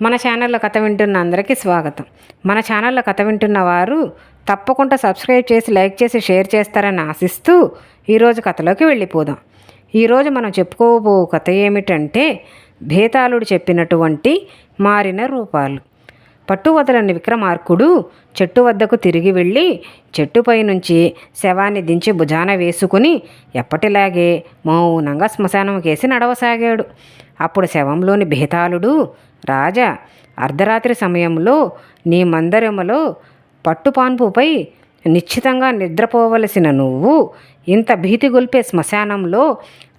మన ఛానల్లో కథ వింటున్న అందరికీ స్వాగతం. మన ఛానల్లో కథ వింటున్న వారు తప్పకుండా సబ్స్క్రైబ్ చేసి, లైక్ చేసి, షేర్ చేస్తారని ఆశిస్తూ ఈరోజు కథలోకి వెళ్ళిపోదాం. ఈరోజు మనం చెప్పుకోబో కథ ఏమిటంటే, భేతాళుడు చెప్పినటువంటి మారిన రూపాలు. పట్టువదలని విక్రమార్కుడు చెట్టు వద్దకు తిరిగి వెళ్ళి చెట్టుపై నుంచి శవాన్ని దించి భుజాన వేసుకుని ఎప్పటిలాగే మౌనంగా శ్మశానం కేసి నడవసాగాడు. అప్పుడు శవంలోని భేతాళుడు, రాజా, అర్ధరాత్రి సమయంలో నీ మందిరములో పట్టుపాన్పుపై నిశ్చితంగా నిద్రపోవలసిన నువ్వు ఇంత భీతి గొల్పే శ్మశానంలో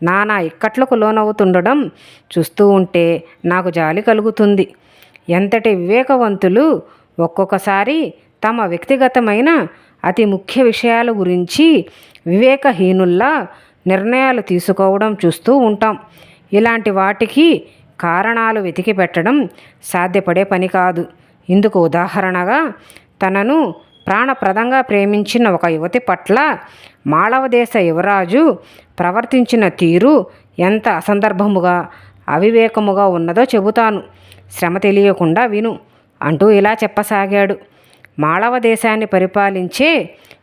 నానా ఇక్కట్లకు లోనవుతుండడం చూస్తూ ఉంటే నాకు జాలి కలుగుతుంది. ఎంతటి వివేకవంతులు ఒక్కొక్కసారి తమ వ్యక్తిగతమైన అతి ముఖ్య విషయాల గురించి వివేకహీనుల్లా నిర్ణయాలు తీసుకోవడం చూస్తూ ఉంటాం. ఇలాంటి వాటికి కారణాలు వెతికి పెట్టడం సాధ్యపడే పని కాదు. ఇందుకు ఉదాహరణగా, తనను ప్రాణప్రదంగా ప్రేమించిన ఒక యువతి పట్ల మాళవదేశ యువరాజు ప్రవర్తించిన తీరు ఎంత అసందర్భముగా, అవివేకముగా ఉన్నదో చెబుతాను. శ్రమ తెలియకుండా విను అంటూ ఇలా చెప్పసాగాడు. మాళవ దేశాన్ని పరిపాలించే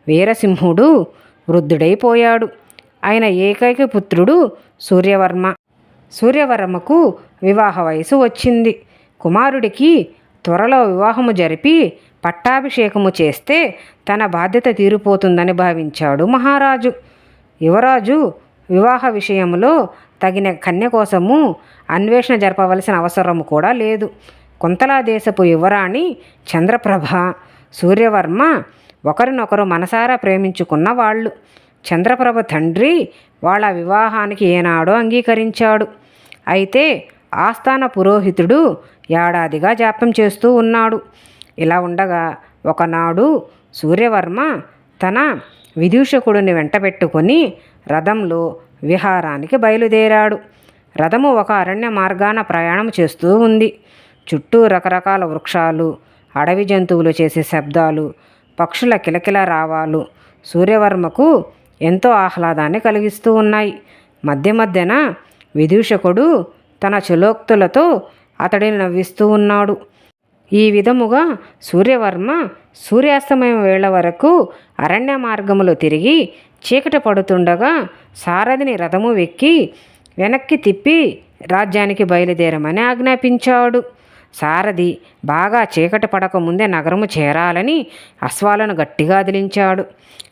వీరసింహుడు వృద్ధుడైపోయాడు. ఆయన ఏకైక పుత్రుడు సూర్యవర్మ. సూర్యవర్మకు వివాహ వయసు వచ్చింది. కుమారుడికి త్వరలో వివాహము జరిపి పట్టాభిషేకము చేస్తే తన బాధ్యత తీరిపోతుందని భావించాడు మహారాజు. యువరాజు వివాహ విషయంలో తగిన కన్య కోసము అన్వేషణ జరపవలసిన అవసరము కూడా లేదు. కుంతలా దేశపు యువరాణి చంద్రప్రభ, సూర్యవర్మ ఒకరినొకరు మనసారా ప్రేమించుకున్న వాళ్ళు. చంద్రప్రభ తండ్రి వాళ్ళ వివాహానికి ఏనాడో అంగీకరించాడు. అయితే ఆస్థాన పురోహితుడు ఏడాదిగా జాప్యం చేస్తూ ఉన్నాడు. ఇలా ఉండగా ఒకనాడు సూర్యవర్మ తన విదూషకుడిని వెంటబెట్టుకొని రథంలో విహారానికి బయలుదేరాడు. రథము ఒక అరణ్య మార్గాన ప్రయాణం చేస్తూ ఉంది. చుట్టూ రకరకాల వృక్షాలు, అడవి జంతువులు చేసే శబ్దాలు, పక్షుల కిలకిల రావాలు సూర్యవర్మకు ఎంతో ఆహ్లాదాన్ని కలిగిస్తూ ఉన్నాయి. మధ్య మధ్యన విదూషకుడు తన చలోక్తులతో అతడిని నవ్విస్తూ ఉన్నాడు. ఈ విధముగా సూర్యవర్మ సూర్యాస్తమయం వేళ వరకు అరణ్య మార్గములో తిరిగి చీకటి పడుతుండగా సారథిని రథము వెక్కి వెనక్కి తిప్పి రాజ్యానికి బయలుదేరమని ఆజ్ఞాపించాడు. సారథి బాగా చీకటి పడకముందే నగరము చేరాలని అశ్వాలను గట్టిగా అదిలించాడు.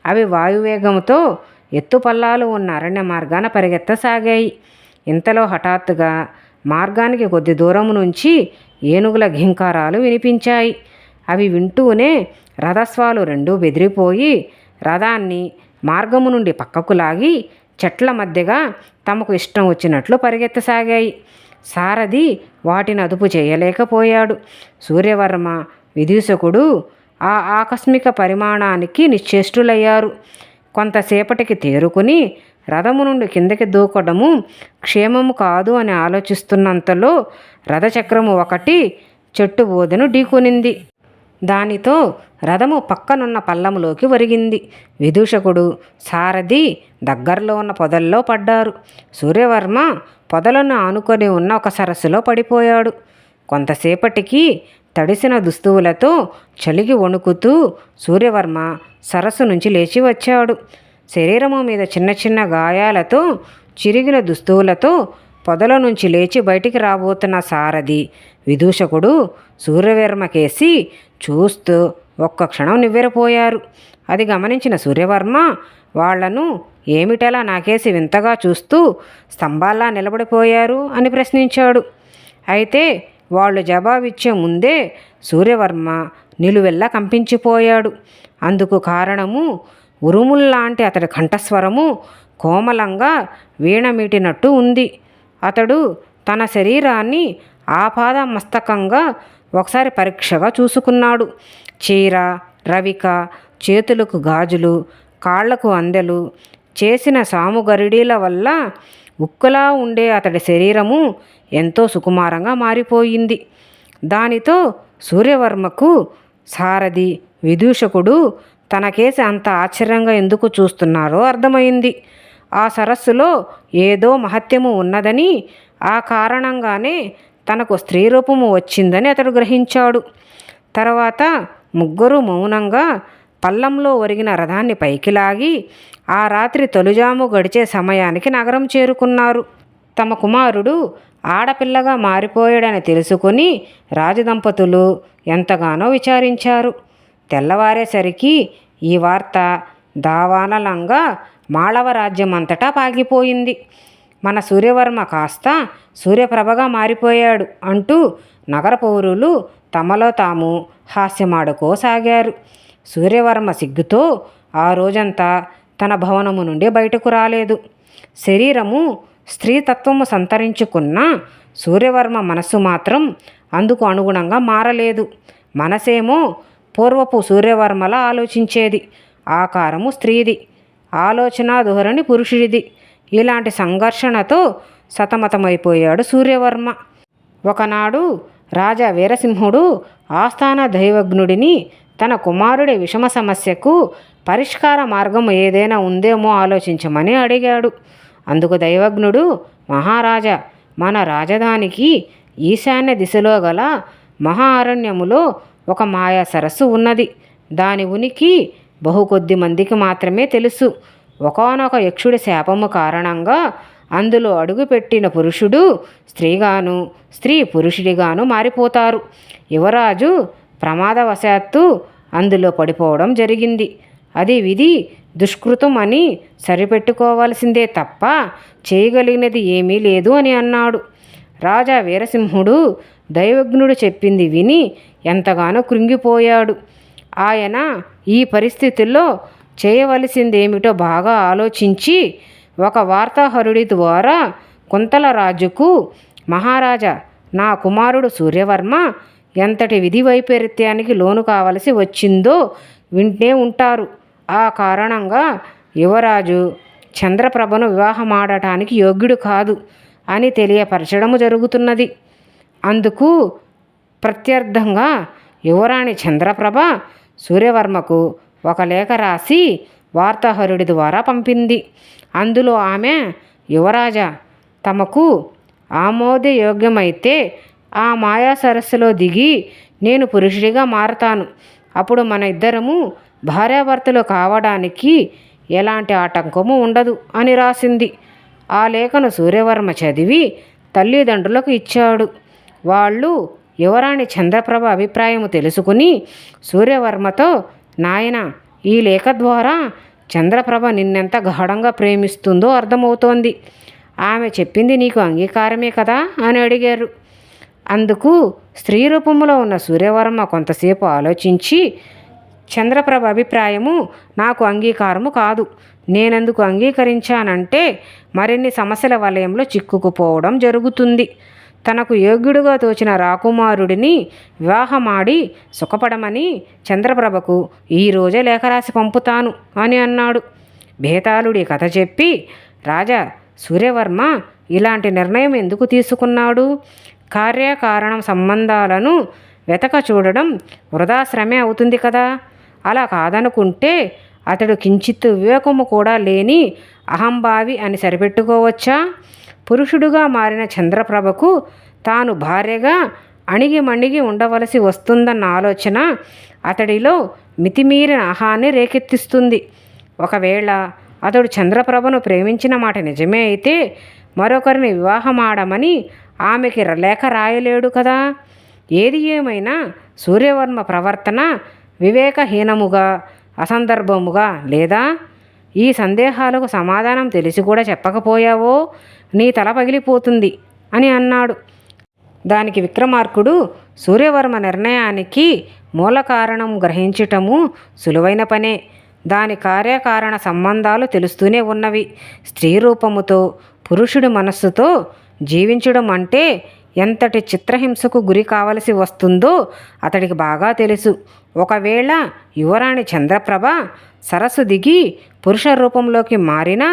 అవి వాయువేగంతో ఎత్తుపల్లాలు ఉన్న అరణ్య మార్గాన పరిగెత్తసాగాయి. ఇంతలో హఠాత్తుగా మార్గానికి కొద్ది దూరం నుంచి ఏనుగుల ఘింకారాలు వినిపించాయి. అవి వింటూనే రథస్వాలు రెండూ బెదిరిపోయి రథాన్ని మార్గము నుండి పక్కకు లాగి చెట్ల మధ్యగా తమకు ఇష్టం వచ్చినట్లు పరిగెత్తసాగాయి. సారథి వాటిని అదుపు చేయలేకపోయాడు. సూర్యవర్మ, విదూషకుడు ఆ ఆకస్మిక పరిమాణానికి నిశ్చేష్టులయ్యారు. కొంతసేపటికి తేరుకుని రథము నుండి కిందకి దూకడము క్షేమము కాదు అని ఆలోచిస్తున్నంతలో రథచక్రము ఒకటి చెట్టు బోదెను ఢీకొనింది. దానితో రథము పక్కనున్న పల్లములోకి ఒరిగింది. విదూషకుడు, సారథి దగ్గరలో ఉన్న పొదల్లో పడ్డారు. సూర్యవర్మ పొదలను ఆనుకొని ఉన్న ఒక సరస్సులో పడిపోయాడు. కొంతసేపటికి తడిసిన దుస్తువులతో చలిగి వణుకుతూ సూర్యవర్మ సరస్సు నుంచి లేచి వచ్చాడు. శరీరము మీద చిన్న చిన్న గాయాలతో, చిరిగిన దుస్తువులతో పొదల నుంచి లేచి బయటికి రాబోతున్న సారథి, విదూషకుడు సూర్యవర్మ కేసి చూస్తూ ఒక్క క్షణం నివ్వెరపోయారు. అది గమనించిన సూర్యవర్మ వాళ్లను ఏమిటలా నాకేసి వింతగా చూస్తూ స్తంభాల్లా నిలబడిపోయారు అని ప్రశ్నించాడు. అయితే వాళ్ళు జవాబిచ్చే ముందే సూర్యవర్మ నిలువెల్లా కంపించిపోయాడు. అందుకు కారణము ఉరుముల్లాంటి అతడి కంఠస్వరము కోమలంగా వీణమీటినట్టు ఉంది. అతడు తన శరీరాన్ని ఆపాద మస్తకంగా ఒకసారి పరీక్షగా చూసుకున్నాడు. చీర, రవిక, చేతులకు గాజులు, కాళ్లకు అందెలు చేసిన సాముగరిడీల వల్ల ఉక్కులా ఉండే అతడి శరీరము ఎంతో సుకుమారంగా మారిపోయింది. దానితో సూర్యవర్మకు సారథి, విదూషకుడు తనకేసి అంత ఆశ్చర్యంగా ఎందుకు చూస్తున్నారో అర్థమైంది. ఆ సరస్సులో ఏదో మహత్యము ఉన్నదని, ఆ కారణంగానే తనకు స్త్రీ రూపము వచ్చిందని అతడు గ్రహించాడు. తర్వాత ముగ్గురు మౌనంగా పల్లంలో ఒరిగిన రథాన్ని పైకి లాగి ఆ రాత్రి తొలిజాము గడిచే సమయానికి నగరం చేరుకున్నారు. తమ కుమారుడు ఆడపిల్లగా మారిపోయాడని తెలుసుకుని రాజదంపతులు ఎంతగానో విచారించారు. తెల్లవారేసరికి ఈ వార్త దావానలంగా మాళవ రాజ్యం అంతటా పాకిపోయింది. మన సూర్యవర్మ కాస్త సూర్యప్రభగా మారిపోయాడు అంటూ నగర పౌరులు తమలో తాము హాస్యమాడుకోసాగారు. సూర్యవర్మ సిగ్గుతో ఆ రోజంతా తన భవనము నుండి బయటకు రాలేదు. శరీరము స్త్రీతత్వము సంతరించుకున్న సూర్యవర్మ మనస్సు మాత్రం అందుకు అనుగుణంగా మారలేదు. మనసేమో పూర్వపు సూర్యవర్మలా ఆలోచించేది. ఆకారము స్త్రీది, ఆలోచన ధోరణి పురుషుడిది. ఇలాంటి సంఘర్షణతో సతమతమైపోయాడు సూర్యవర్మ. ఒకనాడు రాజా వీరసింహుడు ఆస్థాన దైవజ్ఞుడిని తన కుమారుడి విషమ సమస్యకు పరిష్కార మార్గం ఏదైనా ఉందేమో ఆలోచించమని అడిగాడు. అందుకు దైవజ్ఞుడు, మహారాజా, మన రాజధానికి ఈశాన్య దిశలో గల మహా అరణ్యములో ఒక మాయా సరస్సు ఉన్నది. దాని ఉనికి బహుకొద్ది మందికి మాత్రమే తెలుసు. ఒకానొక యక్షుడి శాపము కారణంగా అందులో అడుగుపెట్టిన పురుషుడు స్త్రీగాను, స్త్రీ పురుషుడిగాను మారిపోతారు. యువరాజు ప్రమాదవశాత్తు అందులో పడిపోవడం జరిగింది. అది విధి దుష్కృతం అని సరిపెట్టుకోవాల్సిందే తప్ప చేయగలిగినది ఏమీ లేదు అని అన్నాడు. రాజా వీరసింహుడు దైవజ్ఞుడు చెప్పింది విని ఎంతగానో కృంగిపోయాడు. ఆయన ఈ పరిస్థితుల్లో చేయవలసిందేమిటో బాగా ఆలోచించి ఒక వార్తాహరుడి ద్వారా కుంతల రాజుకు, మహారాజా, నా కుమారుడు సూర్యవర్మ ఎంతటి విధి వైపరీత్యానికి లోను కావలసి వచ్చిందో వింటే ఉంటారు. ఆ కారణంగా యువరాజు చంద్రప్రభను వివాహమాడటానికి యోగ్యుడు కాదు అని తెలియపరచడము జరుగుతున్నది. అందుకు ప్రత్యర్థంగా యువరాణి చంద్రప్రభ సూర్యవర్మకు ఒక లేఖ రాసి వార్తాహరుడి ద్వారా పంపింది. అందులో ఆమె, యువరాజా, తమకు ఆమోదయోగ్యమైతే ఆ మాయా సరస్సులో దిగి నేను పురుషుడిగా మారతాను. అప్పుడు మన ఇద్దరము భార్యాభర్తలు కావడానికి ఎలాంటి ఆటంకము ఉండదు అని రాసింది. ఆ లేఖను సూర్యవర్మ చదివి తల్లిదండ్రులకు ఇచ్చాడు. వాళ్ళు యువరాణి చంద్రప్రభ అభిప్రాయము తెలుసుకుని సూర్యవర్మతో, నాయన, ఈ లేఖ ద్వారా చంద్రప్రభ నిన్నెంత గాఢంగా ప్రేమిస్తుందో అర్థమవుతోంది. ఆమె చెప్పింది నీకు అంగీకారమే కదా అని అడిగారు. అందుకు స్త్రీ రూపంలో ఉన్న సూర్యవర్మ కొంతసేపు ఆలోచించి, చంద్రప్రభ అభిప్రాయము నాకు అంగీకారము కాదు. నేనెందుకు అంగీకరించానంటే మరిన్ని సమస్యల వలయంలో చిక్కుకుపోవడం జరుగుతుంది. తనకు యోగ్యుడుగా తోచిన రాకుమారుడిని వివాహమాడి సుఖపడమని చంద్రప్రభకు ఈరోజే లేఖ రాసి పంపుతాను అని అన్నాడు. బేతాళుడి కథ చెప్పి, రాజా, సూర్యవర్మ ఇలాంటి నిర్ణయం ఎందుకు తీసుకున్నాడు? కార్యకారణం సంబంధాలను వెతక చూడడం వృధాశ్రమే అవుతుంది కదా. అలా కాదనుకుంటే అతడు కించిత్ వివేకము కూడా లేని అహంభావి అని సరిపెట్టుకోవచ్చా? పురుషుడుగా మారిన చంద్రప్రభకు తాను భార్యగా అణిగి మణిగి ఉండవలసి వస్తుందన్న ఆలోచన అతడిలో మితిమీరిన అహాన్ని రేకెత్తిస్తుంది. ఒకవేళ అతడు చంద్రప్రభను ప్రేమించిన మాట నిజమే అయితే మరొకరిని వివాహమాడమని ఆమెకి లేఖ రాయలేడు కదా. ఏది ఏమైనా సూర్యవర్మ ప్రవర్తన వివేకహీనముగా, అసందర్భముగా లేదా? ఈ సందేహాలకు సమాధానం తెలిసి కూడా చెప్పకపోయావో నీ తల పగిలిపోతుంది అని అన్నాడు. దానికి విక్రమార్కుడు, సూర్యవర్మ నిర్ణయానికి మూల కారణం గ్రహించటము సులువైన పనే. దాని కార్యకారణ సంబంధాలు తెలుస్తూనే ఉన్నవి. స్త్రీ రూపముతో పురుషుడి మనస్సుతో జీవించడం అంటే ఎంతటి చిత్రహింసకు గురి కావలసి వస్తుందో అతడికి బాగా తెలుసు. ఒకవేళ యువరాణి చంద్రప్రభ సరస్సు దిగి పురుష రూపంలోకి మారినా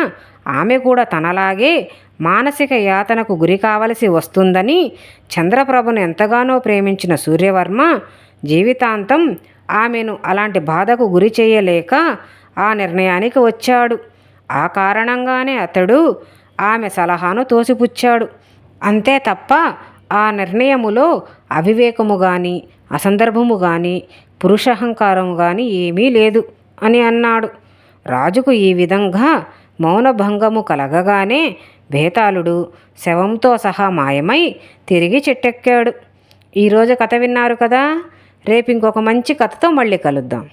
ఆమె కూడా తనలాగే మానసిక యాతనకు గురి కావలసి వస్తుందని చంద్రప్రభను ఎంతగానో ప్రేమించిన సూర్యవర్మ జీవితాంతం ఆమెను అలాంటి బాధకు గురి చేయలేక ఆ నిర్ణయానికి వచ్చాడు. ఆ కారణంగానే అతడు ఆమె సలహాను తోసిపుచ్చాడు. అంతే తప్ప ఆ నిర్ణయములో అవివేకము గాని అసందర్భము గాని పురుషహంకారము గాని ఏమీ లేదు అని అన్నాడు. రాజుకు ఈ విధంగా మౌనభంగము కలగగానే బేతాళుడు శవంతో సహా మాయమై తిరిగి చెట్టెక్కాడు. ఈరోజు కథ విన్నారు కదా. రేపు ఇంకొక మంచి కథతో మళ్ళీ కలుద్దాం.